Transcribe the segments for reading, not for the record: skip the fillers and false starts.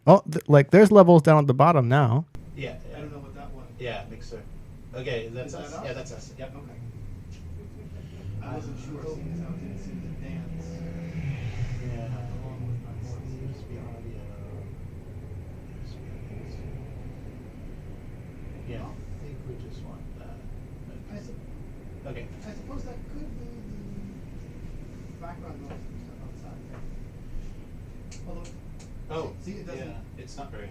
Oh, like there's levels down at the bottom now. Yeah. I don't know what that one. Yeah, mixer. Okay, that's Is that us. us? Yeah, that's us. Yep. Okay. I wasn't sure seeing as I was into the dance Yeah. along with my voice. USB audio. Yeah, I think we just want that. Okay. I suppose that could be the background noise and stuff outside. Although, Oh, see, it doesn't. yeah, it's not very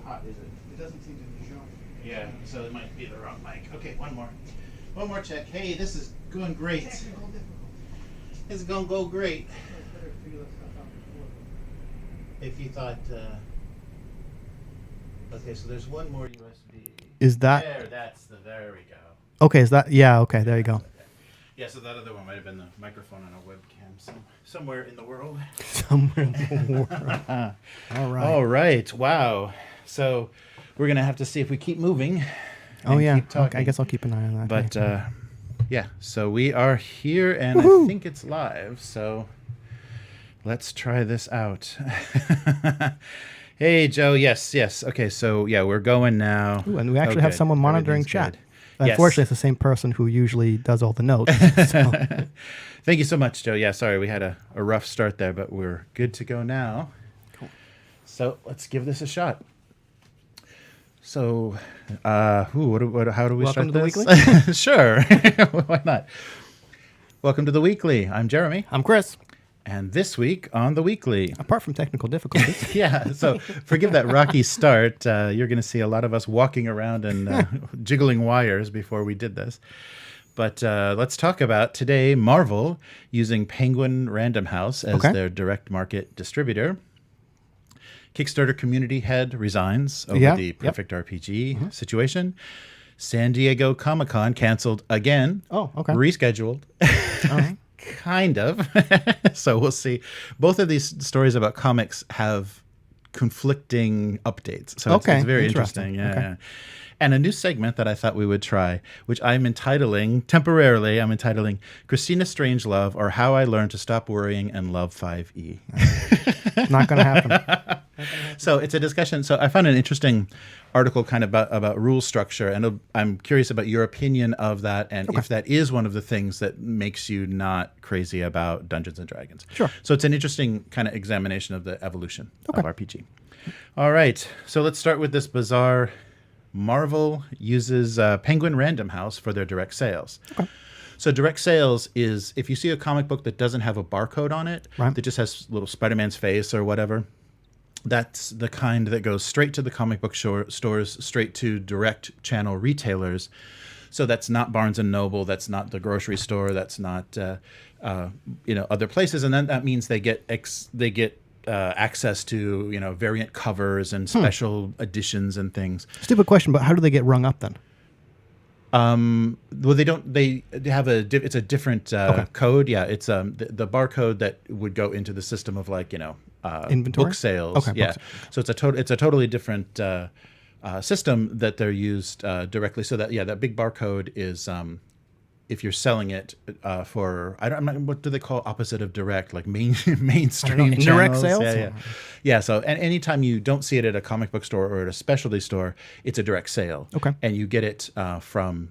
hot, is it? It doesn't seem to jump. Yeah, so it might be the wrong mic. Okay, one more. One more check. Hey, this is going great. Technical difficulty. This is going to go great. So it's better to figure that stuff out before. If you thought, okay, so there's one more USB. Is that There we go. okay? Is that okay? There you go. Okay. Yeah, so that other one might have been the microphone on a webcam somewhere in the world. Somewhere in the world. All right. All right. Wow. So we're gonna have to see if we keep moving. Oh yeah. Keep talking. Okay, I guess I'll keep an ey on that. But yeah, so we are here, and Woohoo! I think it's live. So let's try this out. Hey, Joe. Yes. Okay. So yeah, we're going now. Ooh, and we actually have good. someone monitoring Everything's chat. good. Unfortunately, Yes. it's the same person who usually does all the notes. So. Thank you so much, Joe. Yeah, sorry, we had a rough start there, but we're good to go now. Cool. So let's give this a shot. So, how do we Welcome start to the this? weekly? Sure, why not? Welcome to the weekly. I'm Jeremy, I'm Chris. and this week on the weekly. Apart from technical difficulties. Yeah, so forgive that rocky start. You're going to see a lot of us walking around and jiggling wires before we did this. But let's talk about today Marvel using Penguin Random House as their direct market distributor. Kickstarter community head resigns over the Perfect RPG situation. San Diego Comic-Con canceled again. Oh, okay. Rescheduled. All right. Kind of. So we'll see. Both of these stories about comics have conflicting updates. So it's very interesting. Yeah, Okay. yeah. And a new segment that I thought we would try, which I'm entitling Christina Strangelove, or How I Learned to Stop Worrying and Love 5e. Not going to happen. So it's a discussion. So I found an interesting article kind of about rule structure, and I'm curious about your opinion of that, and if that is one of the things that makes you not crazy about Dungeons and Dragons. Sure. So it's an interesting kind of examination of the evolution of RPG. All right. So let's start with this bizarre. Marvel uses Penguin Random House for their direct sales. Okay. So direct sales is if you see a comic book that doesn't have a barcode on it, that just has little Spider-Man's face or whatever, that's the kind that goes straight to the comic book stores, straight to direct channel retailers. So that's not Barnes and Noble, that's not the grocery store, that's not other places, and then that means they get access to variant covers and special editions and things. Stupid question, but how do they get rung up then? Well, they don't. They have it's a different code. Yeah, it's the barcode that would go into the system of inventory? book sales. Okay, Yeah, book so it's a totally different system that they're used directly. So that big barcode is if you're selling it for what do they call opposite of direct, like mainstream indirect channels? sales? Yeah. So and anytime you don't see it at a comic book store or at a specialty store, it's a direct sale. Okay. And you get it from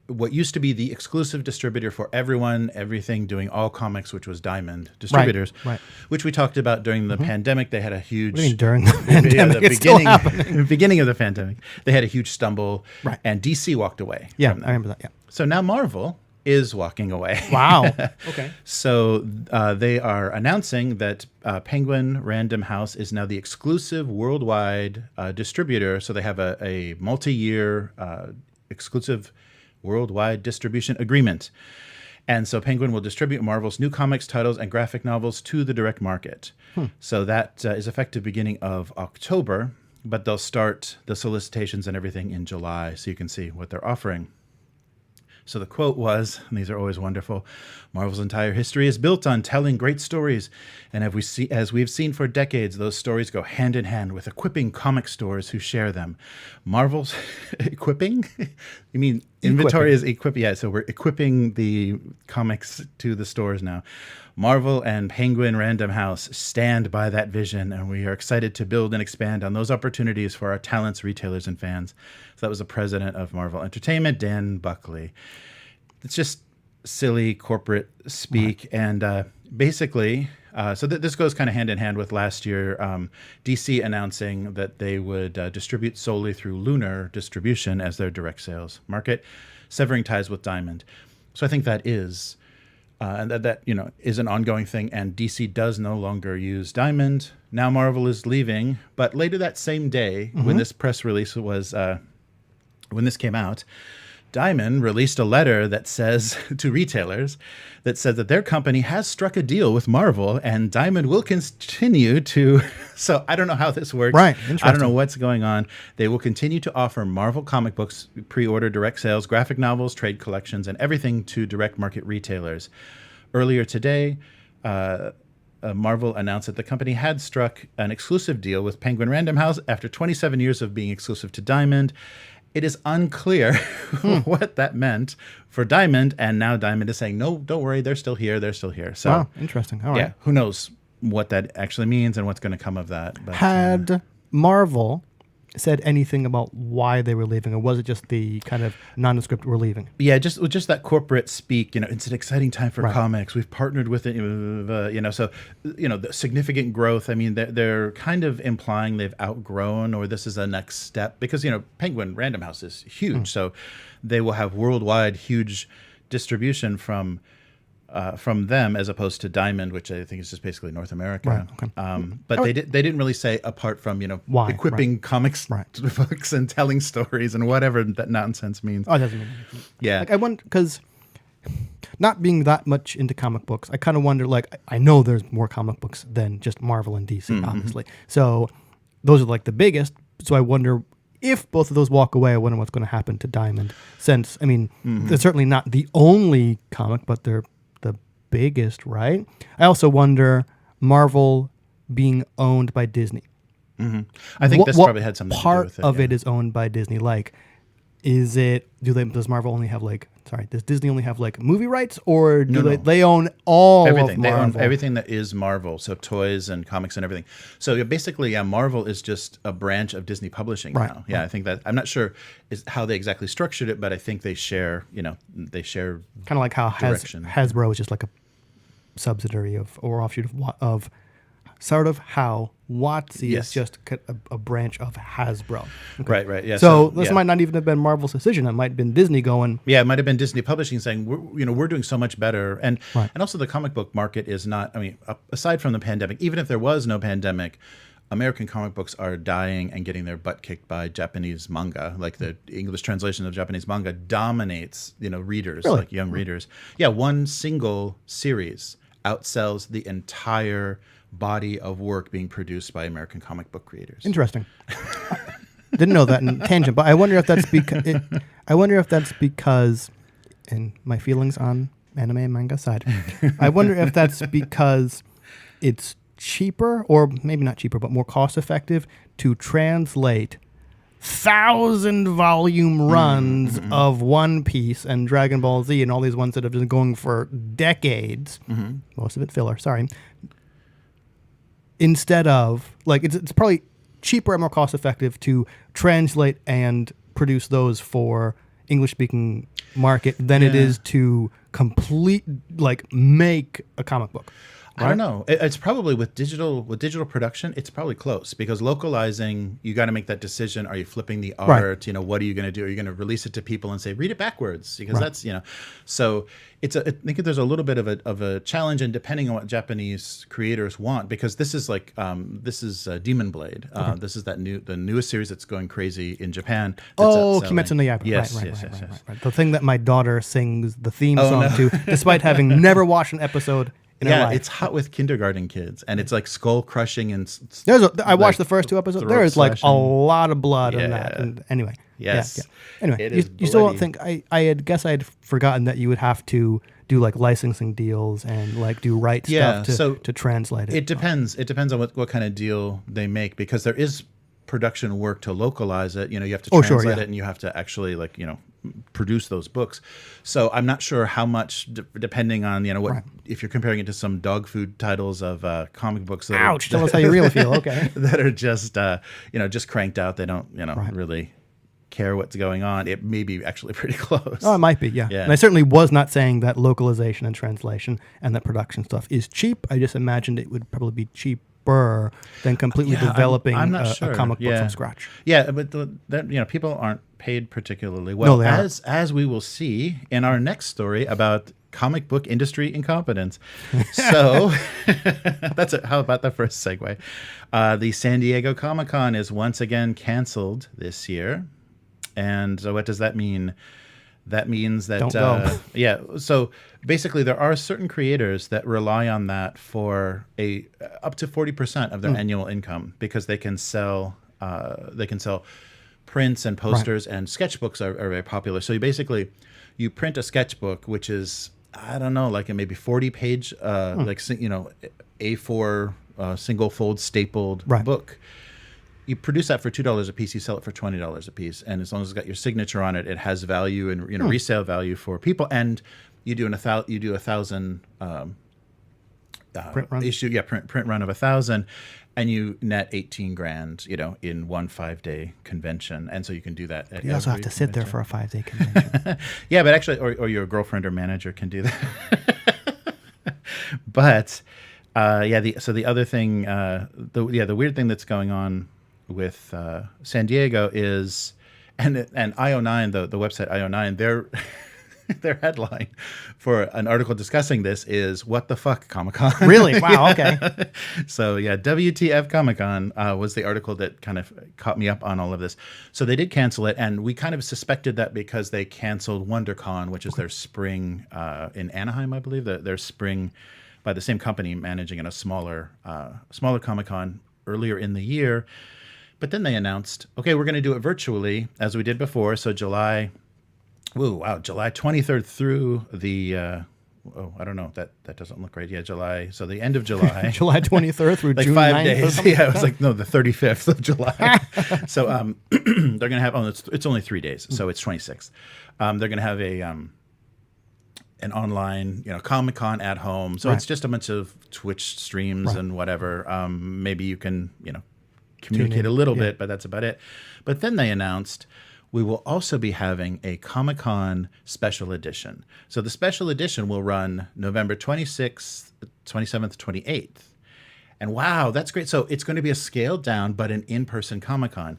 what used to be the exclusive distributor for everything doing all comics, which was Diamond Distributors, Right. Which we talked about during the pandemic. They had a huge What do you mean during the pandemic? It's still happening. beginning of the pandemic, they had a huge stumble, Right. and DC walked away. Yeah, from them. I remember that. Yeah. So now Marvel is walking away. Wow. Okay. So they are announcing that Penguin Random House is now the exclusive worldwide distributor. So they have a multi-year exclusive worldwide distribution agreement. And so Penguin will distribute Marvel's new comics, titles, and graphic novels to the direct market. So that is effective beginning of October, but they'll start the solicitations and everything in July, so you can see what they're offering. So the quote was, and these are always wonderful, Marvel's entire history is built on telling great stories. And as we've seen for decades, those stories go hand in hand with equipping comic stores who share them. Marvel's equipping? You mean inventory is equipping? Yeah, so we're equipping the comics to the stores now. Marvel and Penguin Random House stand by that vision, and we are excited to build and expand on those opportunities for our talents, retailers, and fans. So that was the president of Marvel Entertainment, Dan Buckley. It's just silly corporate speak, and basically, this goes kind of hand in hand with last year, DC announcing that they would distribute solely through Lunar Distribution as their direct sales market, severing ties with Diamond. So I think that is... and that is an ongoing thing, and DC does no longer use Diamond. Now Marvel is leaving, but later that same day, when this press release was, when this came out, Diamond released a letter that says to retailers that said that their company has struck a deal with Marvel, and Diamond will continue to. So I don't know how this works. Right. I don't know what's going on. They will continue to offer Marvel comic books, pre-order, direct sales, graphic novels, trade collections, and everything to direct market retailers. Earlier today, Marvel announced that the company had struck an exclusive deal with Penguin Random House after 27 years of being exclusive to Diamond. It is unclear what that meant for Diamond, and now Diamond is saying, no, don't worry, they're still here, they're still here. So, wow, interesting. All right. Yeah, who knows what that actually means and what's going to come of that. But, had Marvel said anything about why they were leaving, or was it just the kind of nondescript we're leaving? Yeah, just that corporate speak. It's an exciting time for comics. We've partnered with it. So the significant growth. I mean, they're kind of implying they've outgrown, or this is a next step, because Penguin Random House is huge, so they will have worldwide huge distribution from them, as opposed to Diamond, which I think is just basically North America. Right, okay. But they didn't really say, apart from why, equipping comics books and telling stories and whatever that nonsense means. Oh, it doesn't mean anything. Yeah, I wonder, because not being that much into comic books, I kind of wonder. I know there's more comic books than just Marvel and DC, obviously. So those are the biggest. So I wonder, if both of those walk away, I wonder what's going to happen to Diamond. Since they're certainly not the only comic, but they're biggest, right? I also wonder, Marvel being owned by Disney. I think this probably had something to do with it. Part of it is owned by Disney. Is it? Does Marvel only have does Disney only have movie rights, or do they own all everything? Of Marvel? They own everything that is Marvel, so toys and comics and everything. So basically, Marvel is just a branch of Disney Publishing now. Yeah, I think that, I'm not sure is how they exactly structured it, but I think they share. They share kind of like how direction. Hasbro is just like a subsidiary of, or offshoot of sort of how WotC is just a branch of Hasbro. Okay. Right. Yeah. So this might not even have been Marvel's decision. It might have been Disney going. Yeah, it might have been Disney Publishing saying, we're doing so much better, and also the comic book market is not. I mean, aside from the pandemic, even if there was no pandemic, American comic books are dying and getting their butt kicked by Japanese manga. The English translation of Japanese manga dominates, readers, young readers. Yeah, one single series outsells the entire body of work being produced by American comic book creators. Interesting. Didn't know that in tangent, but I wonder if that's because, in my feelings on anime and manga side, I wonder if that's because it's cheaper, or maybe not cheaper, but more cost effective to translate 1,000-volume runs of One Piece and Dragon Ball Z and all these ones that have been going for decades, most of it filler, sorry, instead of, it's probably cheaper and more cost effective to translate and produce those for English-speaking market than it is to make a comic book. Right? I don't know. It's probably with digital production, it's probably close, because localizing, you got to make that decision. Are you flipping the art? What are you going to do? Are you going to release it to people and say, read it backwards? Because that's, so I think there's a little bit of a challenge, and depending on what Japanese creators want, because this is Demon Blade. This is the newest series that's going crazy in Japan. Kimetsu no Yaiba. Yes, right. The thing that my daughter sings the theme song to, despite having never watched an episode. It's hot with kindergarten kids, and it's skull crushing and. I watched the first 2 episodes. There is a lot of blood in that. And anyway, Yes. Yeah. Anyway, It you, is you still don't bloody. think I had guess I'd forgotten that you would have to do like licensing deals and like do right Yeah, stuff so to translate it. It depends. It depends on what kind of deal they make, because there is production work to localize it. You know, you have to translate it, and you have to actually produce those books. So I'm not sure how much, depending on what if you're comparing it to some dog food titles of comic books. That Ouch! Tell us how you really feel. Okay. that are just just cranked out. They don't really care what's going on. It may be actually pretty close. Oh, it might be, yeah. And I certainly was not saying that localization and translation and that production stuff is cheap. I just imagined it would probably be cheaper than completely developing I'm not a sure. comic book from scratch. Yeah, but people aren't paid particularly well, No, they as we will see in our next story about comic book industry incompetence. So how about that first segue? The San Diego Comic-Con is once again canceled this year. And so what does that mean? That means that, Don't go. yeah. So basically there are certain creators that rely on that for up to 40% of their annual income, because they can sell prints and posters, and sketchbooks are very popular. So you print a sketchbook, which is, I don't know, like a maybe 40-page, A4 single fold stapled book. You produce that for $2 a piece. You sell it for $20 a piece, and as long as it's got your signature on it, it has value and resale value for people. And you do a 1,000 Print run? print run of 1,000, and you net 18 grand, in one 5-day convention. And so you can do that. At You also have to sit there for a 5-day convention. Yeah, but actually, or your girlfriend or manager can do that. But the other thing, the weird thing that's going on with San Diego is, and IO9, the website IO9, their headline for an article discussing this is "What the fuck, Comic-Con?" Really? Wow. Okay. So WTF Comic-Con was the article that kind of caught me up on all of this. So they did cancel it, and we kind of suspected that because they canceled WonderCon, which is their spring in Anaheim, I believe, their spring by the same company managing in a smaller Comic-Con earlier in the year. But then they announced, okay, we're going to do it virtually as we did before. So July 23rd through the, I don't know, that doesn't look right. Yeah, July. So the end of July. July 23rd through like June 5 9th. days. Yeah, it was like, no, the 35th of July. So they're going to have, it's only 3 days. So it's 26th. They're going to have an online, Comic-Con at home. So it's just a bunch of Twitch streams and whatever. Maybe you can, communicate a little bit, but that's about it. But then they announced we will also be having a Comic-Con special edition. So the special edition will run November 26th, 27th, 28th. And wow, that's great. So it's going to be a scaled down, but an in-person Comic-Con.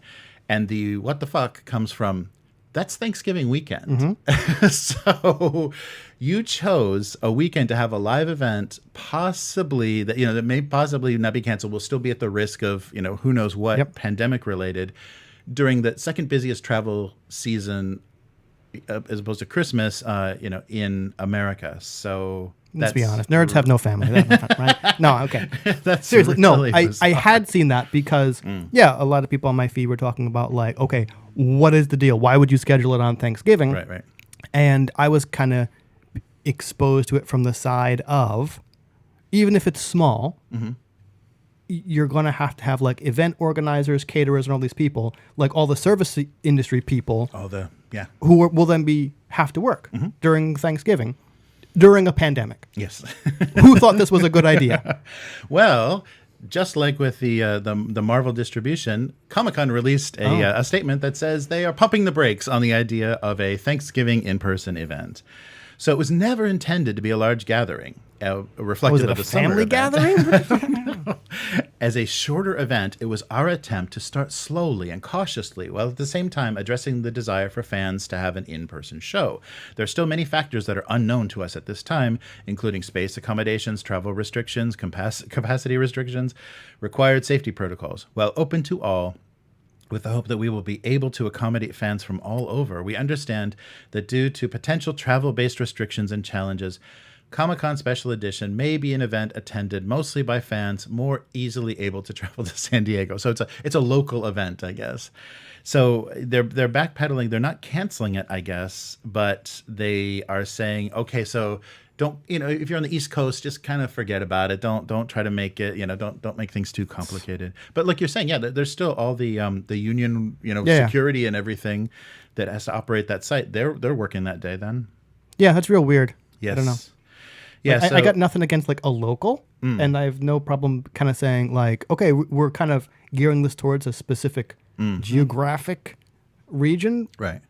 And the what the fuck comes from, that's Thanksgiving weekend. So you chose a weekend to have a live event, possibly that may possibly not be canceled. We'll still be at the risk of who knows what pandemic related during the second busiest travel season, as opposed to Christmas, in America. So let's be honest, nerds have no family, right? No, okay. That's seriously really no. I bizarre. had seen that because a lot of people on my feed were talking about like, okay, what is the deal? Why would you schedule it on Thanksgiving? Right. And I was kind of exposed to it from the side of, even if it's small, you're going to have like event organizers, caterers, and all these people, like all the service industry people, who will then have to work during Thanksgiving, during a pandemic. Yes. Who thought this was a good idea? Well, just like with the Marvel distribution, Comic-Con released a statement that says they are pumping the brakes on the idea of a Thanksgiving in-person event. So it was never intended to be a large gathering, reflective of the summer family gathering? As a shorter event, it was our attempt to start slowly and cautiously, while at the same time addressing the desire for fans to have an in-person show. There are still many factors that are unknown to us at this time, including space accommodations, travel restrictions, capacity restrictions, required safety protocols. While open to all, with the hope that we will be able to accommodate fans from all over, we understand that due to potential travel-based restrictions and challenges, Comic-Con Special Edition may be an event attended mostly by fans more easily able to travel to San Diego. So it's a local event, I guess. So they're backpedaling. They're not canceling it, I guess, but they are saying, okay, so don't, if you're on the East Coast, just kind of forget about it. Don't try to make it, don't make things too complicated. But like you're saying, yeah, there's still all the union, security and everything that has to operate that site. They're working that day then. Yeah, that's real weird. Yes. I don't know. Yeah, I got nothing against like a local, and I have no problem kind of saying like, okay, we're kind of gearing this towards a specific geographic region, right.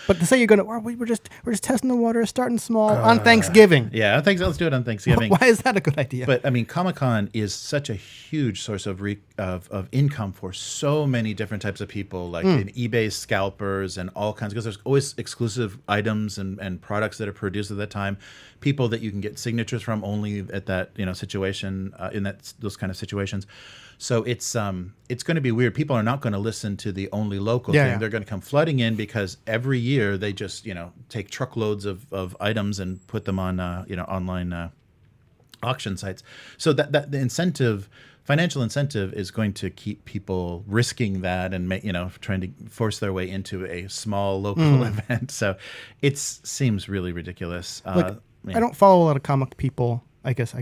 But to say you're we're just testing the water, starting small on Thanksgiving. Yeah, let's do it on Thanksgiving. Why is that a good idea? But I mean, Comic-Con is such a huge source of income for so many different types of people, like in eBay scalpers and all kinds. Because there's always exclusive items and products that are produced at that time. People that you can get signatures from only at that situation in those kind of situations. So it's going to be weird. People are not going to listen to the only local thing. Yeah. They're going to come flooding in because every year they just take truckloads of items and put them on online auction sites. So that the financial incentive is going to keep people risking that and trying to force their way into a small local event. So it seems really ridiculous. I don't follow a lot of comic people. I guess.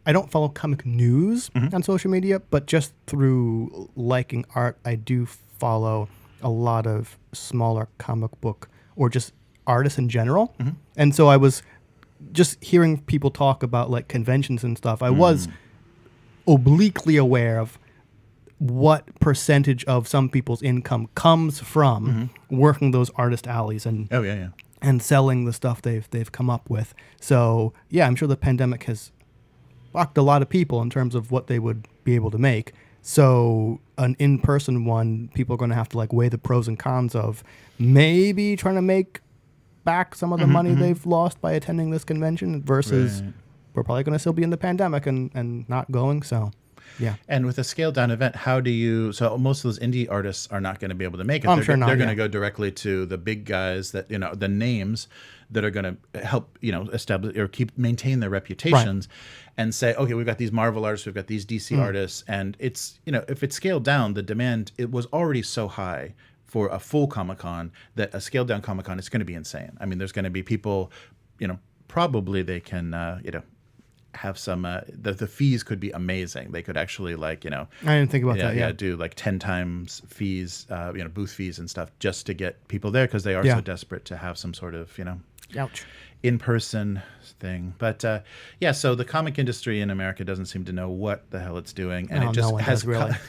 I don't follow comic news on social media, but just through liking art, I do follow a lot of smaller comic book or just artists in general. And so I was just hearing people talk about like conventions and stuff. I was obliquely aware of what percentage of some people's income comes from working those artist alleys and and selling the stuff they've come up with. So yeah, I'm sure the pandemic has blocked a lot of people in terms of what they would be able to make. So an in-person one, people are going to have to like weigh the pros and cons of maybe trying to make back some of the money they've lost by attending this convention versus we're probably going to still be in the pandemic and not going. So yeah. And with a scaled down event, so most of those indie artists are not going to be able to make it. I'm sure not, they're going to go directly to the big guys that, the names that are going to help, establish or maintain their reputations and say, okay, we've got these Marvel artists, we've got these DC artists. And it's, if it's scaled down, the demand, it was already so high for a full Comic-Con that a scaled down Comic-Con is going to be insane. I mean, there's going to be people, probably they can, have some the fees could be amazing. They could actually I didn't think about that. Yeah, do like 10 times fees, booth fees and stuff just to get people there because they are so desperate to have some sort of ouch, in-person thing. But so the comic industry in America doesn't seem to know what the hell it's doing, and it just has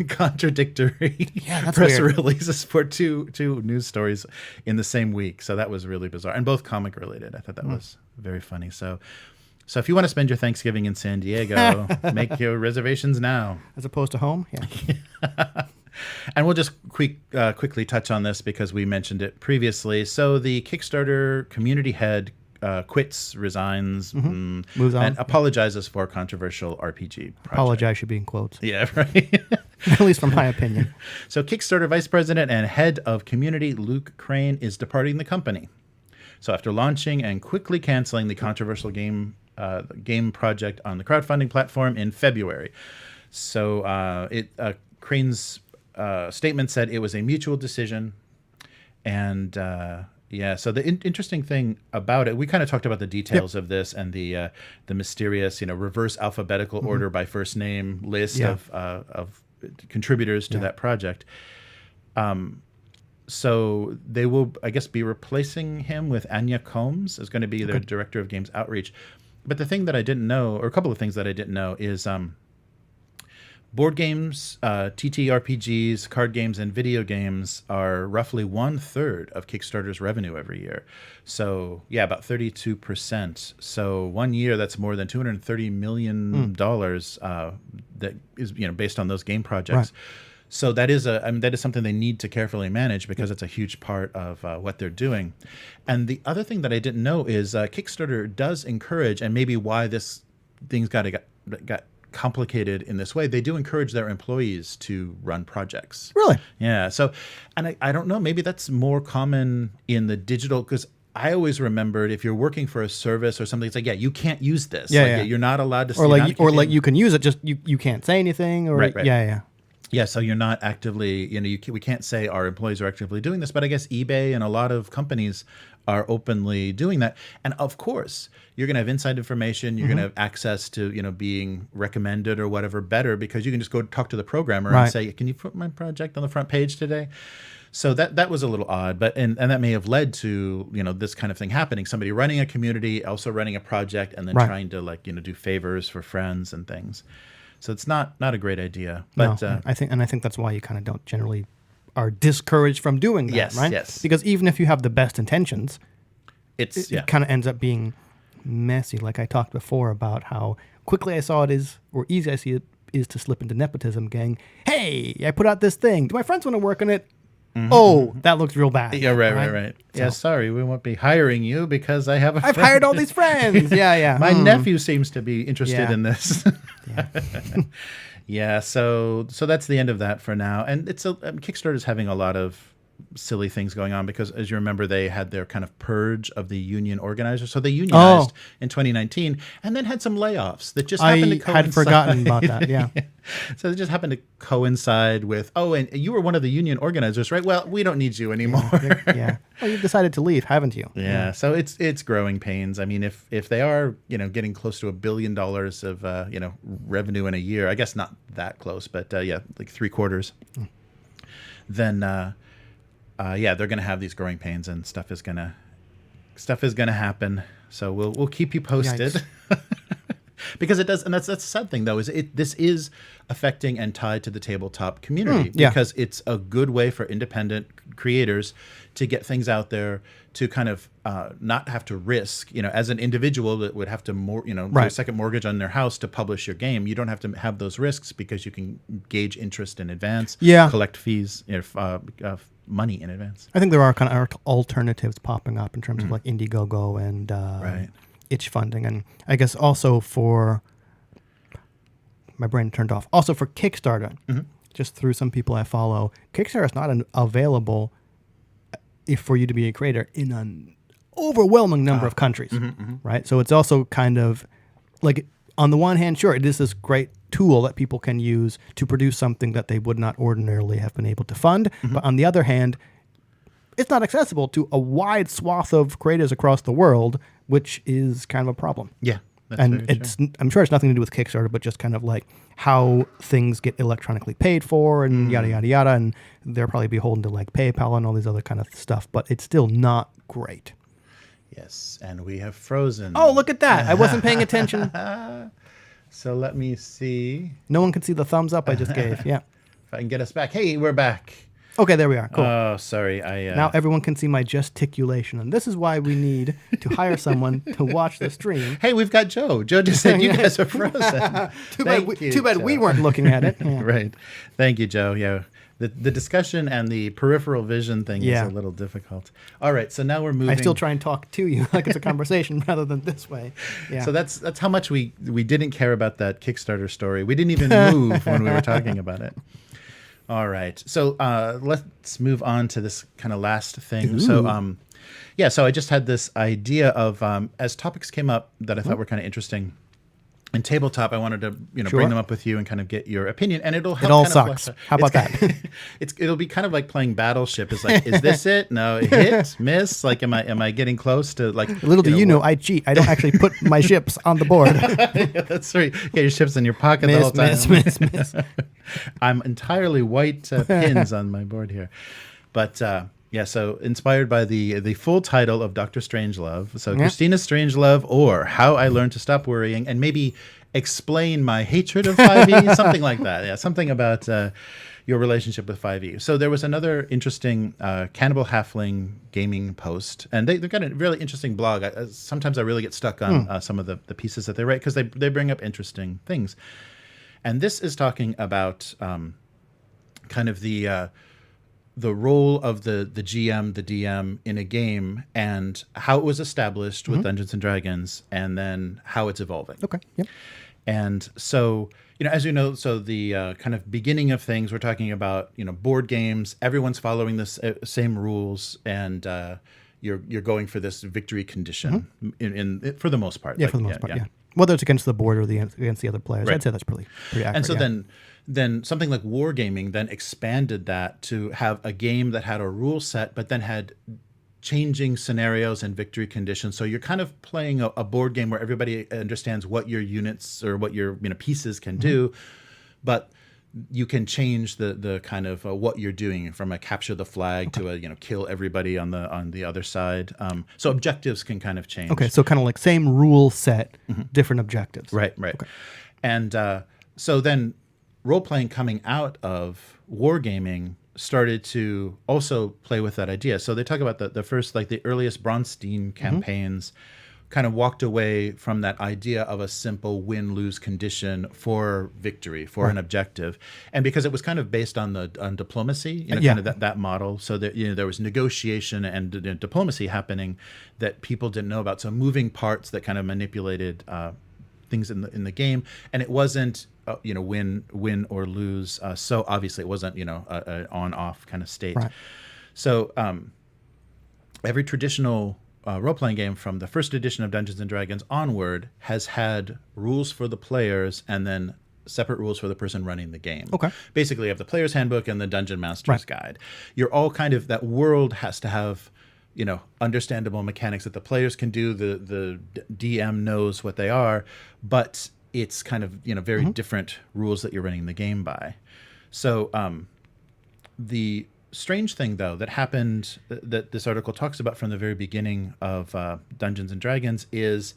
contradictory press releases for two news stories in the same week. So that was really bizarre, and both comic related. I thought that was very funny. So if you want to spend your Thanksgiving in San Diego, make your reservations now. As opposed to home? Yeah. And we'll just quickly touch on this because we mentioned it previously. So the Kickstarter community head quits, resigns, moves on, and apologizes for a controversial RPG project. Apologize should be in quotes. Yeah, right. At least from my opinion. So Kickstarter vice president and head of community Luke Crane is departing the company. So after launching and quickly canceling the controversial game project on the crowdfunding platform in February. So Crane's statement said it was a mutual decision. And so the interesting thing about it, we kind of talked about the details of this and the mysterious, reverse alphabetical order by first name list of contributors to that project. So they will, I guess, be replacing him with Anya Combs is going to be their director of games outreach. But the thing that I didn't know, or a couple of things that I didn't know, is board games, TTRPGs, card games, and video games are roughly 1/3 of Kickstarter's revenue every year. So about 32%. So 1 year, that's more than $230 million that is based on those game projects. Right. So that is something they need to carefully manage because it's a huge part of what they're doing. And the other thing that I didn't know is Kickstarter does encourage, and maybe why this things got complicated in this way, they do encourage their employees to run projects. Really? Yeah. So, and I don't know, maybe that's more common in the digital, because I always remembered if you're working for a service or something, it's like, you can't use this. You're not allowed to. Or you can use it, just you can't say anything. Or right. Yeah. Yeah, so you're not actively, we can't say our employees are actively doing this, but I guess eBay and a lot of companies are openly doing that. And of course, you're going to have inside information. You're going to have access to, being recommended or whatever better, because you can just go talk to the programmer and say, can you put my project on the front page today? So that was a little odd, but and that may have led to this kind of thing happening. Somebody running a community, also running a project, and then trying to do favors for friends and things. So it's not a great idea. But no, I think that's why you kind of don't generally are discouraged from doing that, right? Yes. Because even if you have the best intentions, it kind of ends up being messy. Like I talked before about how quickly I saw it is, or easy I see it is to slip into nepotism, gang. Hey, I put out this thing. Do my friends want to work on it? Mm-hmm. Oh, that looks real bad. Yeah, right. So, yeah, sorry, we won't be hiring you because I've hired all these friends. Yeah. My nephew seems to be interested in this. Yeah. Yeah, so that's the end of that for now. And it's Kickstarter's having a lot of silly things going on because, as you remember, they had their kind of purge of the union organizers. So they unionized in 2019 and then had some layoffs that just happened to coincide. I had forgotten about that, yeah. So it just happened to coincide with, and you were one of the union organizers, right? Well, we don't need you anymore. Yeah. Well, you've decided to leave, haven't you? Yeah. So it's growing pains. I mean, if they are, getting close to $1 billion of, revenue in a year, I guess not that close, but like 3/4, then, they're going to have these growing pains and stuff is going to happen. So we'll keep you posted. Because it does, and that's the sad thing though, is this is affecting and tied to the tabletop community because it's a good way for independent creators to get things out there, to kind of not have to risk, as an individual that would have to do a second mortgage on their house to publish your game. You don't have to have those risks because you can gauge interest in advance, collect fees, money in advance. I think there are kind of alternatives popping up in terms of like Indiegogo and itch funding, and I guess also for my brain turned off. Also for Kickstarter, just through some people I follow, Kickstarter is not available for you to be a creator in an overwhelming number of countries, right? So it's also kind of like, on the one hand, sure, it is this great tool that people can use to produce something that they would not ordinarily have been able to fund, but on the other hand, it's not accessible to a wide swath of creators across the world, which is kind of a problem. Yeah. And I'm sure it's nothing to do with Kickstarter, but just kind of like how things get electronically paid for and yada, yada, yada. And they're probably beholden to like PayPal and all these other kind of stuff, but it's still not great. Yes. And we have frozen. Oh, look at that. I wasn't paying attention. So let me see. No one can see the thumbs up I just gave. Yeah. If I can get us back. Hey, we're back. Okay, there we are. Cool. Oh, sorry. Now everyone can see my gesticulation, and this is why we need to hire someone to watch the stream. Hey, we've got Joe. Joe just said you guys are frozen. Too bad we weren't looking at it. Yeah. Right. Thank you, Joe. Yeah. The discussion and the peripheral vision thing is a little difficult. All right, so now we're moving. I still try and talk to you like it's a conversation rather than this way. Yeah. So that's how much we didn't care about that Kickstarter story. We didn't even move when we were talking about it. All right, so let's move on to this kind of last thing. Ooh. So so I just had this idea of as topics came up that I thought were kind of interesting. In tabletop, I wanted to bring them up with you and kind of get your opinion, and it'll help. It all sucks. How about that? It'll be kind of like playing Battleship. It's like, is this it? No, hit, miss. Like, am I getting close to like? Little do you know, I cheat. I don't actually put my ships on the board. Yeah, that's right. Get your ships in your pocket the whole time. Miss. I'm entirely white pins on my board here, but. So inspired by the full title of Dr. Strangelove. So Christina Strangelove, or How I Learned to Stop Worrying, and maybe explain my hatred of 5e, something like that. Yeah, something about your relationship with 5e. So there was another interesting Cannibal Halfling Gaming post, and they've got a really interesting blog. Sometimes I really get stuck on some of the pieces that they write because they bring up interesting things. And this is talking about kind of the role of the GM, the DM in a game, and how it was established with Dungeons and Dragons, and then how it's evolving. Okay. Yep. And so, as you know, so the kind of beginning of things, we're talking about, board games. Everyone's following the same rules, and you're going for this victory condition for the most part. Yeah, for the most part. Yeah. Whether it's against the board or against the other players, I'd say that's pretty accurate. And so then then something like wargaming then expanded that to have a game that had a rule set, but then had changing scenarios and victory conditions. So you're kind of playing a board game where everybody understands what your units or what your pieces can do, but you can change the kind of what you're doing from a capture the flag to a kill everybody on the other side. So objectives can kind of change. Okay, so kind of like same rule set, different objectives. Right. Okay. And so then role-playing coming out of wargaming started to also play with that idea. So they talk about the first, like the earliest Bronstein campaigns kind of walked away from that idea of a simple win-lose condition for victory, for an objective. And because it was kind of based on diplomacy, kind of that model. So that, there was negotiation and diplomacy happening that people didn't know about. So moving parts that kind of manipulated things in the game. And it wasn't, win or lose. So obviously it wasn't, an on-off kind of state. Right. So every traditional role-playing game from the first edition of Dungeons & Dragons onward has had rules for the players and then separate rules for the person running the game. Okay. Basically, you have the player's handbook and the dungeon master's guide. You're all kind of, that world has to have, understandable mechanics that the players can do. The DM knows what they are, but it's kind of, very different rules that you're running the game by. So the strange thing, though, that happened that this article talks about from the very beginning of Dungeons and Dragons is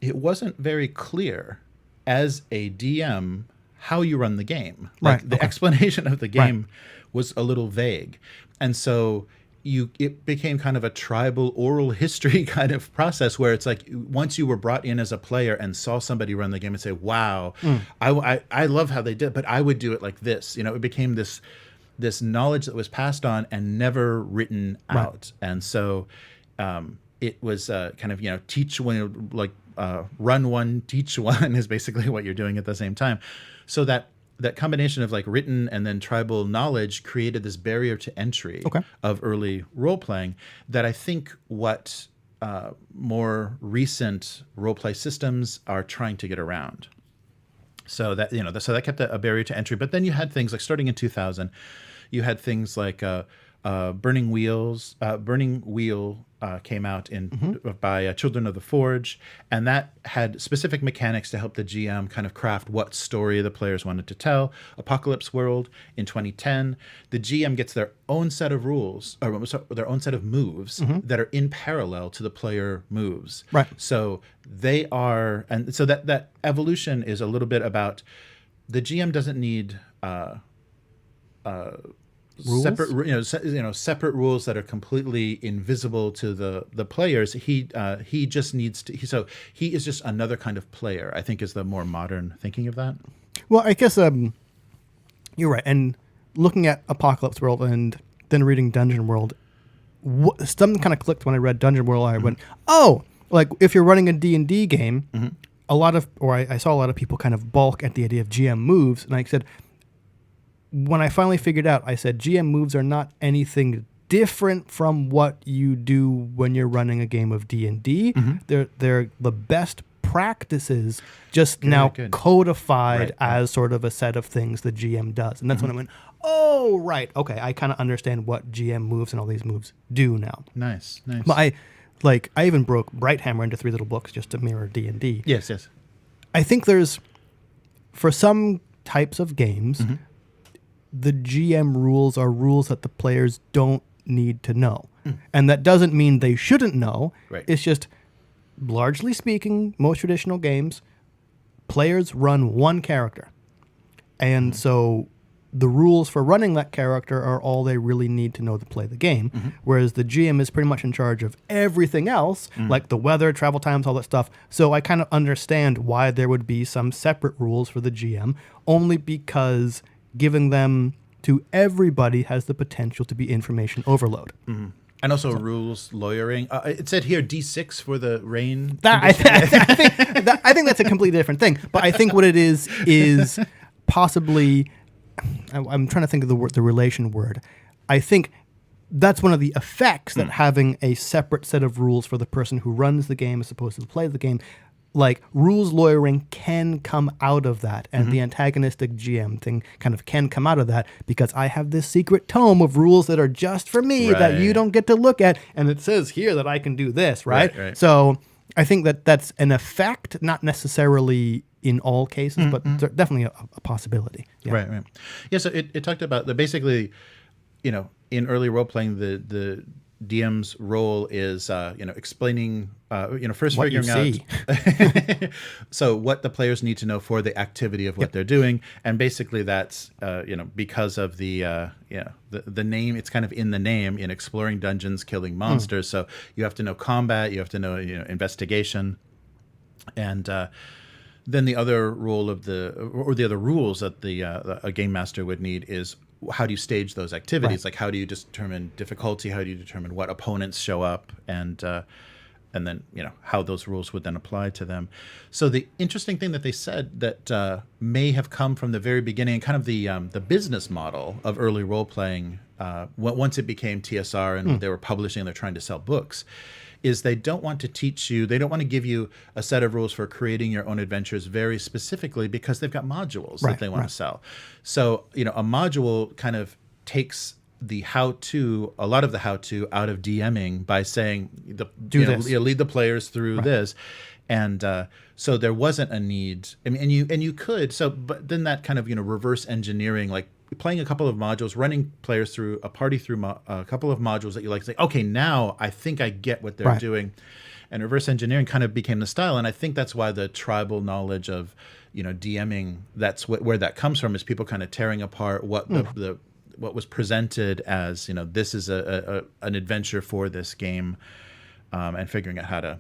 it wasn't very clear as a DM how you run the game. Like the explanation of the game was a little vague. And so it became kind of a tribal oral history kind of process where it's like once you were brought in as a player and saw somebody run the game and say, wow, I love how they did, but I would do it like this. It became this knowledge that was passed on and never written out. And so it was kind of, teach one, like run one, teach one is basically what you're doing at the same time. So that combination of like written and then tribal knowledge created this barrier to entry of early role-playing that I think what more recent role-play systems are trying to get around. So that, so that kept a barrier to entry. But then you had things like starting in 2000, you had things like Burning Wheel came out by Children of the Forge, and that had specific mechanics to help the GM kind of craft what story the players wanted to tell. Apocalypse World in 2010, the GM gets their own set of rules, or their own set of moves that are in parallel to the player moves. Right. So they are, and so that evolution is a little bit about the GM doesn't need rules? separate rules that are completely invisible to the players. He just needs to. So he is just another kind of player, I think, is the more modern thinking of that. Well, I guess you're right. And looking at Apocalypse World and then reading Dungeon World, something kind of clicked when I read Dungeon World. I went, oh, like if you're running a D&D game, I saw a lot of people kind of balk at the idea of GM moves, and I said, when I finally figured out, I said, GM moves are not anything different from what you do when you're running a game of D&D. They're the best practices, just codified as sort of a set of things the GM does. And that's when I went, oh, right. Okay, I kind of understand what GM moves and all these moves do now. Nice. But I even broke Brighthammer into 3 little books just to mirror D&D. Yes. I think there's, for some types of games, the GM rules are rules that the players don't need to know. And that doesn't mean they shouldn't know. Right. It's just, largely speaking, most traditional games, players run one character. And so the rules for running that character are all they really need to know to play the game. Whereas the GM is pretty much in charge of everything else, like the weather, travel times, all that stuff. So I kind of understand why there would be some separate rules for the GM, only because giving them to everybody has the potential to be information overload. And also rules lawyering. It said here D6 for the rain. I think that's a completely different thing. But I think what it is possibly, I'm trying to think of the relation word. I think that's one of the effects that having a separate set of rules for the person who runs the game as opposed to the play of the game like rules lawyering can come out of that, and the antagonistic GM thing kind of can come out of that, because I have this secret tome of rules that are just for me that you don't get to look at, and it says here that I can do this, right? So I think that that's an effect, not necessarily in all cases, but definitely a possibility. Yeah. Right. Yeah. So it talked about the basically, in early role playing, the DM's role is, explaining, first What you figuring see. out, so what the players need to know for the activity of what they're doing. And basically that's, because of the name, it's kind of in the name, in exploring dungeons, killing monsters. So you have to know combat, you have to know, investigation. And, then the other role of the other rules that a game master would need is, how do you stage those activities? Like, how do you determine difficulty? How do you determine what opponents show up? And then, how those rules would then apply to them. So the interesting thing that they said that may have come from the very beginning, and kind of the business model of early role-playing, once it became TSR and they were publishing, they're trying to sell books, is they don't want to teach you, they don't want to give you a set of rules for creating your own adventures very specifically, because they've got modules that they want to sell. So, a module kind of takes the how-to, a lot of the how-to out of DMing by saying, lead the players through this. And so there wasn't a need. I mean, and you could, but then that kind of, reverse engineering, like playing a couple of modules, running players through a party through a couple of modules that you like, say, okay, now I think I get what they're doing. And reverse engineering kind of became the style. And I think that's why the tribal knowledge of, DMing, that's where that comes from, is people kind of tearing apart what what was presented as, this is an adventure for this game, and figuring out how to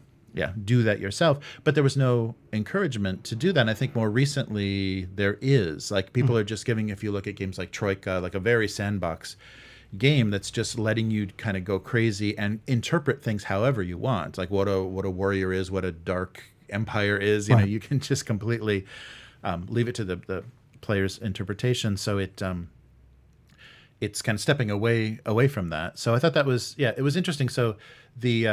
do that yourself. But there was no encouragement to do that. And I think more recently there is. Like, people are just giving, if you look at games like Troika, like a very sandbox game that's just letting you kind of go crazy and interpret things however you want. Like what a warrior is, what a dark empire is. You can just completely leave it to the player's interpretation. So it's kind of stepping away from that. So I thought that was, it was interesting. So the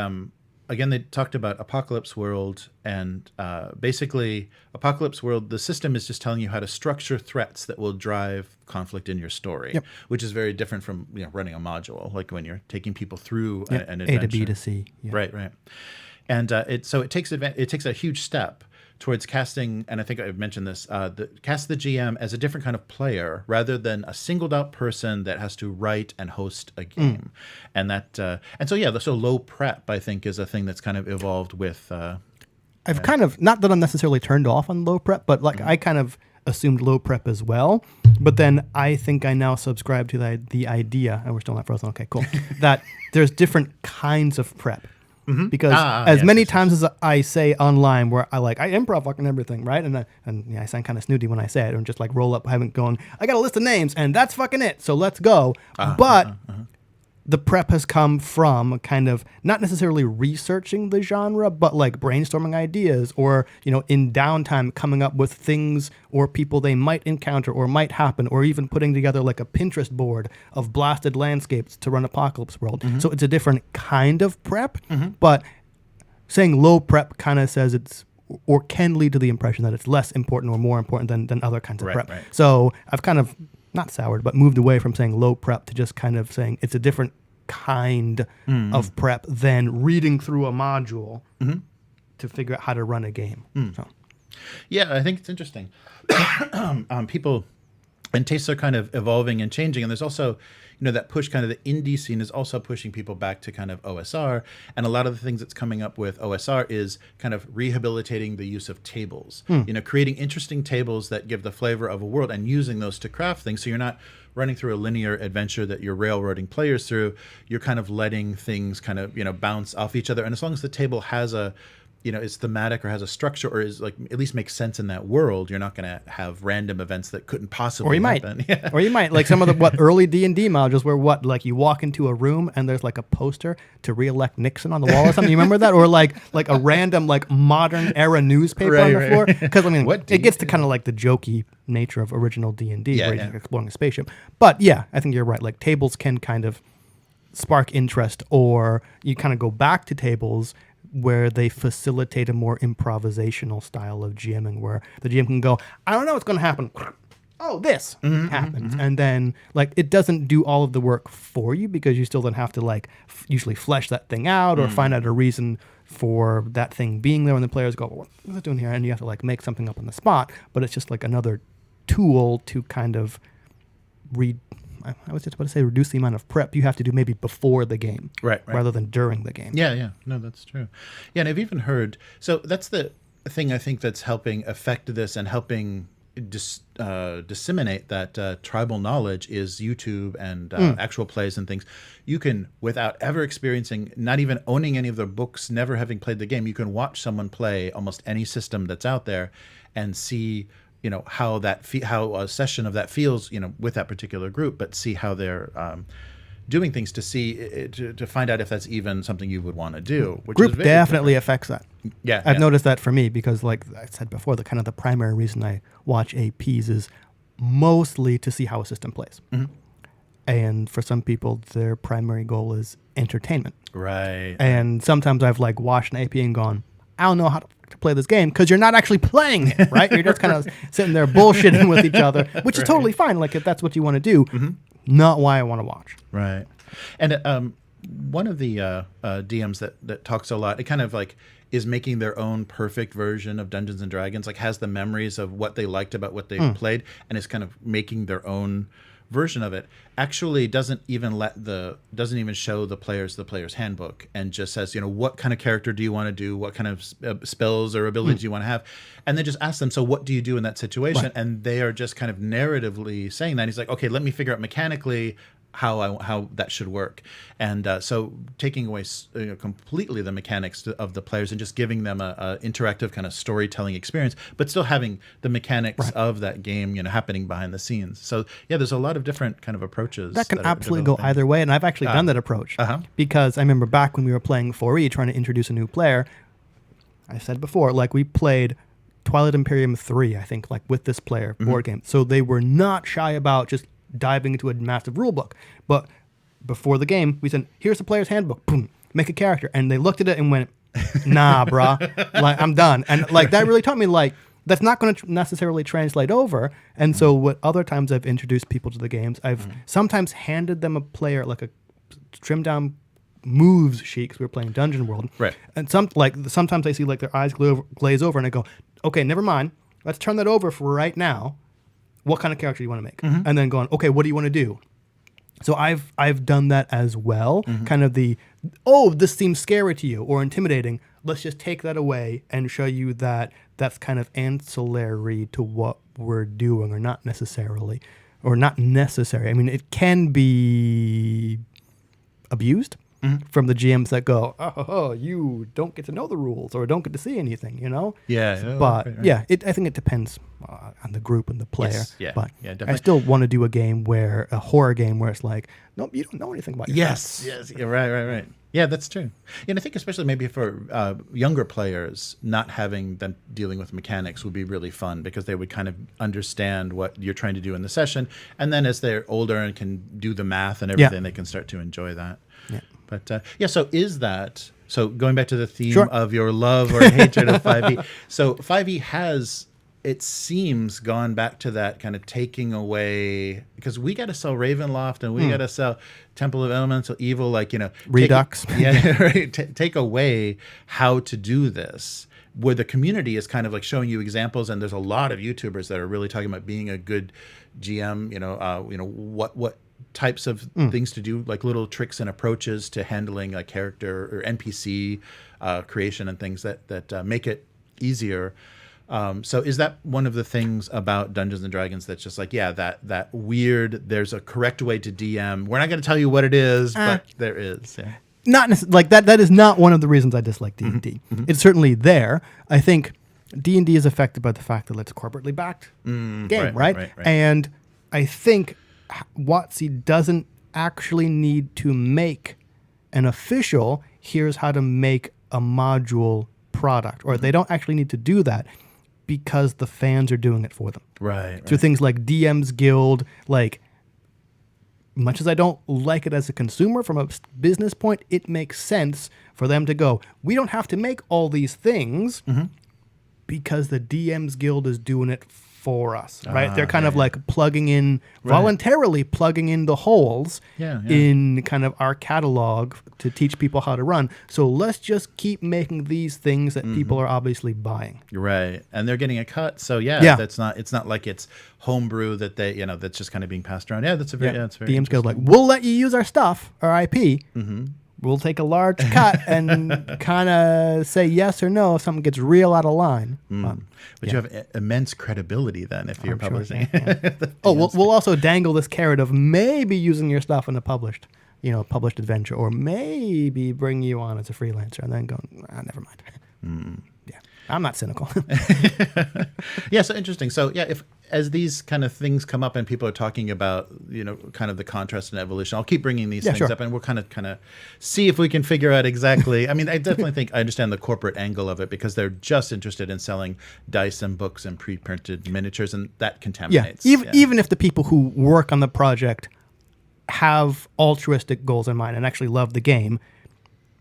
again, they talked about Apocalypse World, and basically Apocalypse World, the system is just telling you how to structure threats that will drive conflict in your story, which is very different from running a module, like when you're taking people through an adventure. A to B to C. Yeah. Right. And it takes a huge step towards casting, and I think I've mentioned this, cast the GM as a different kind of player rather than a singled out person that has to write and host a game. And that, so low prep, I think, is a thing that's kind of evolved with. I've kind of, not that I'm necessarily turned off on low prep, but like I kind of assumed low prep as well. But then I think I now subscribe to the idea, and we're still not frozen, okay, cool, that there's different kinds of prep. Because many times as I say online, where I improv fucking everything, right? And I sound kind of snooty when I say it, and just like roll up, I haven't gone, I got a list of names, and that's fucking it, so let's go. But the prep has come from kind of not necessarily researching the genre, but like brainstorming ideas, or, in downtime coming up with things or people they might encounter or might happen, or even putting together like a Pinterest board of blasted landscapes to run Apocalypse World. So it's a different kind of prep, but saying low prep kind of says it's, or can lead to the impression that it's less important or more important than other kinds of prep. So I've kind of not soured, but moved away from saying low prep to just kind of saying it's a different kind of prep than reading through a module to figure out how to run a game. So. Yeah, I think it's interesting. People and tastes are kind of evolving and changing, and there's also, that push, kind of the indie scene is also pushing people back to kind of OSR, and a lot of the things that's coming up with OSR is kind of rehabilitating the use of tables, creating interesting tables that give the flavor of a world and using those to craft things. So you're not running through a linear adventure that you're railroading players through. You're kind of letting things kind of, bounce off each other. And as long as the table has a, is thematic or has a structure or is like at least makes sense in that world, you're not going to have random events that couldn't possibly happen. Or you might like some of the early D&D modules where you walk into a room and there's like a poster to re-elect Nixon on the wall or something. You remember that? Or like a random like modern era newspaper on the floor. Because it gets to kind of like the jokey nature of original D&D where you're exploring a spaceship. But yeah, I think you're right. Like tables can kind of spark interest, or you kind of go back to tables where they facilitate a more improvisational style of GMing, where the GM can go, I don't know what's going to happen. Oh, this happens. And then, like, it doesn't do all of the work for you because you still then have to, like, usually flesh that thing out or find out a reason for that thing being there when the players go, well, what's it doing here? And you have to, like, make something up on the spot. But it's just, like, another tool to kind of I was just about to say reduce the amount of prep you have to do maybe before the game, right. rather than during the game. Yeah. No, that's true. Yeah, and I've even heard, so that's the thing I think that's helping affect this and helping disseminate that tribal knowledge is YouTube and actual plays and things. You can, without ever experiencing, not even owning any of the books, never having played the game, you can watch someone play almost any system that's out there and see, you know, how how a session of that feels, you know, with that particular group, but see how they're doing things to see to find out if that's even something you would want to do. Which Group is very definitely different. affects that. Yeah, I've noticed that for me because, like I said before, the primary reason I watch APs is mostly to see how a system plays. And for some people, their primary goal is entertainment. Right. And sometimes I've like watched an AP and gone, I don't know how to play this game because you're not actually playing it, right? You're just kind of sitting there bullshitting with each other, which is totally fine. Like if that's what you want to do, not why I want to watch. Right. And one of the DMs that talks a lot, it kind of like is making their own perfect version of Dungeons and Dragons, like has the memories of what they liked about what they played and is kind of making their own version of it, actually doesn't even show the player's handbook and just says, you know, what kind of character do you want to do, what kind of spells or abilities do you want to have, and then just ask them, so what do you do in that situation? Right. And they are just kind of narratively saying that. He's like, okay, let me figure out mechanically how that should work. And so taking away completely the mechanics of the players and just giving them a interactive kind of storytelling experience, but still having the mechanics of that game, you know, happening behind the scenes. So yeah, there's a lot of different kind of approaches that can absolutely go either way. And I've actually done that approach because I remember back when we were playing 4E trying to introduce a new player, I said before, like we played Twilight Imperium 3, I think, like with this player board game. So they were not shy about just diving into a massive rule book. But before the game, we said, here's the player's handbook. Boom, make a character. And they looked at it and went, nah, brah, like I'm done. And like that really taught me like that's not going to necessarily translate over. And so what other times I've introduced people to the games, I've sometimes handed them a player, like a trimmed down moves sheet because we were playing Dungeon World. Right. And sometimes I see like their eyes glaze over and I go, okay, never mind. Let's turn that over for right now. What kind of character do you want to make? And then going, okay, what do you want to do? So I've done that as well. Kind of this seems scary to you or intimidating. Let's just take that away and show you that that's kind of ancillary to what we're doing or not necessarily. I mean, it can be abused from the GMs that go, oh, you don't get to know the rules or don't get to see anything, you know? Yeah. But right. I think it depends on the group and the player. Yes, yeah, but definitely. I still want to do a horror game where it's like, nope, you don't know anything about yourself. Yes. Yeah, right. Yeah, that's true. And I think especially maybe for younger players, not having them dealing with mechanics would be really fun because they would kind of understand what you're trying to do in the session. And then as they're older and can do the math and everything, they can start to enjoy that. Yeah. But so going back to the theme of your love or hatred of 5e. So 5e has, it seems, gone back to that kind of taking away, because we got to sell Ravenloft and we got to sell Temple of Elemental Evil, like, you know, Redux. Take away how to do this, where the community is kind of like showing you examples, and there's a lot of YouTubers that are really talking about being a good GM, what types of things to do, like little tricks and approaches to handling a character or NPC creation and things that make it easier. So is that one of the things about Dungeons and Dragons that's just like, that weird, there's a correct way to DM. We're not going to tell you what it is, but there is. Yeah. Not like that. That is not one of the reasons I dislike D&D. It's certainly there. I think D&D is affected by the fact that it's a corporately backed game, right? And I think WotC doesn't actually need to make an official, here's how to make a module product, or they don't actually need to do that because the fans are doing it for them. Right. Through things like DM's Guild, like much as I don't like it as a consumer, from a business point, it makes sense for them to go, we don't have to make all these things because the DMs Guild is doing it for us, right? They're kind of like plugging in, voluntarily plugging in the holes in kind of our catalog to teach people how to run. So let's just keep making these things that people are obviously buying. Right. And they're getting a cut. So it's not like it's homebrew that they, that's just kind of being passed around. Yeah, that's a very, that's very DMs Guild like, we'll let you use our stuff, our IP. We'll take a large cut and kind of say yes or no if something gets real out of line. But you have immense credibility then if you're publishing. We'll also dangle this carrot of maybe using your stuff in a published adventure, or maybe bring you on as a freelancer, and then go, never mind. Yeah, I'm not cynical. Yeah, so interesting. So if as these kind of things come up and people are talking about, kind of the contrast and evolution, I'll keep bringing these things up, and we'll kind of see if we can figure out exactly. I mean, I definitely think I understand the corporate angle of it, because they're just interested in selling dice and books and pre-printed miniatures, and that contaminates. Even if the people who work on the project have altruistic goals in mind and actually love the game,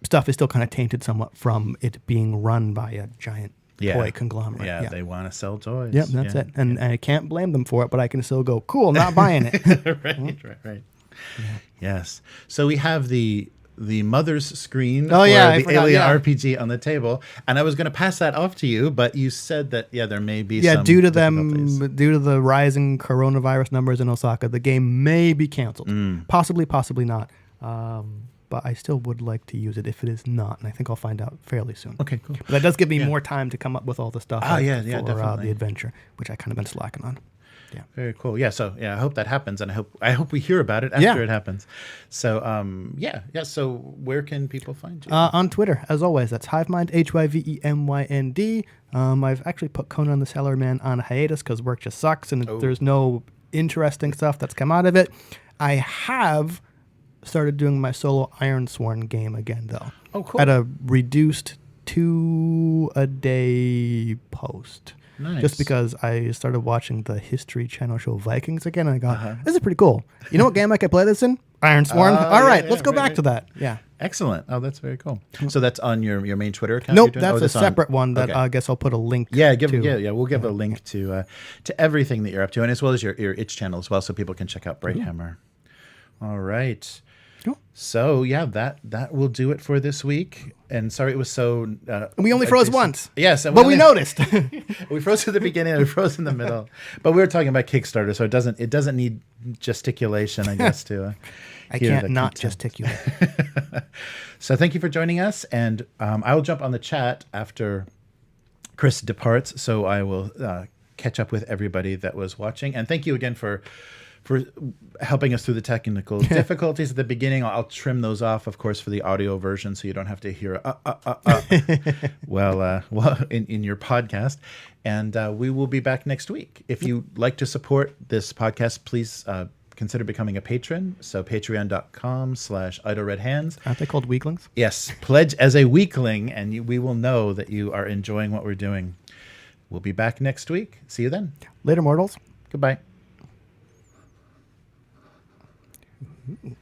stuff is still kind of tainted somewhat from it being run by a giant toy conglomerate. Yeah, they want to sell toys. Yep, that's it. And I can't blame them for it, but I can still go, cool, not buying it. Right. Yeah. Yes. So we have the mother's screen for the Alien RPG on the table, and I was going to pass that off to you, but you said that there may be some due to the rising coronavirus numbers in Osaka, the game may be canceled. Possibly not. But I still would like to use it if it is not, and I think I'll find out fairly soon. Okay, cool. But that does give me more time to come up with all the stuff for definitely. the adventure, which I kind of been slacking on. Yeah. Very cool. Yeah. So I hope that happens, and I hope we hear about it after it happens. So So where can people find you? On Twitter, as always. That's Hivemind, HYVEMYND. I've actually put Conan the Salaryman on hiatus because work just sucks, and there's no interesting stuff that's come out of it. I have started doing my solo Ironsworn game again, though. Oh, cool. At a reduced 2-a-day post. Nice. Just because I started watching the History Channel show Vikings again, and I got, this is pretty cool. You know what game I could play this in? Ironsworn. All right, let's go back to that. Yeah. Excellent. Oh, that's very cool. So that's on your main Twitter account? Nope, that's a separate one that I guess I'll put a link to. We'll give a link to everything that you're up to, and as well as your itch channel as well, so people can check out Brighthammer. All right. Cool. So that will do it for this week. And sorry it was so. We only froze once. Yes, but we noticed. We froze at the beginning and we froze in the middle. But we were talking about Kickstarter, so it doesn't need gesticulation, I guess, to. I can't not gesticulate. So thank you for joining us, and I will jump on the chat after Chris departs. So I will catch up with everybody that was watching, and thank you again for helping us through the technical difficulties at the beginning. I'll trim those off, of course, for the audio version, so you don't have to hear in your podcast. And we will be back next week. If you'd like to support this podcast, please consider becoming a patron. So patreon.com/idleredhands. Aren't they called weaklings? Yes. Pledge as a weakling, and we will know that you are enjoying what we're doing. We'll be back next week. See you then. Later, mortals. Goodbye. Ooh.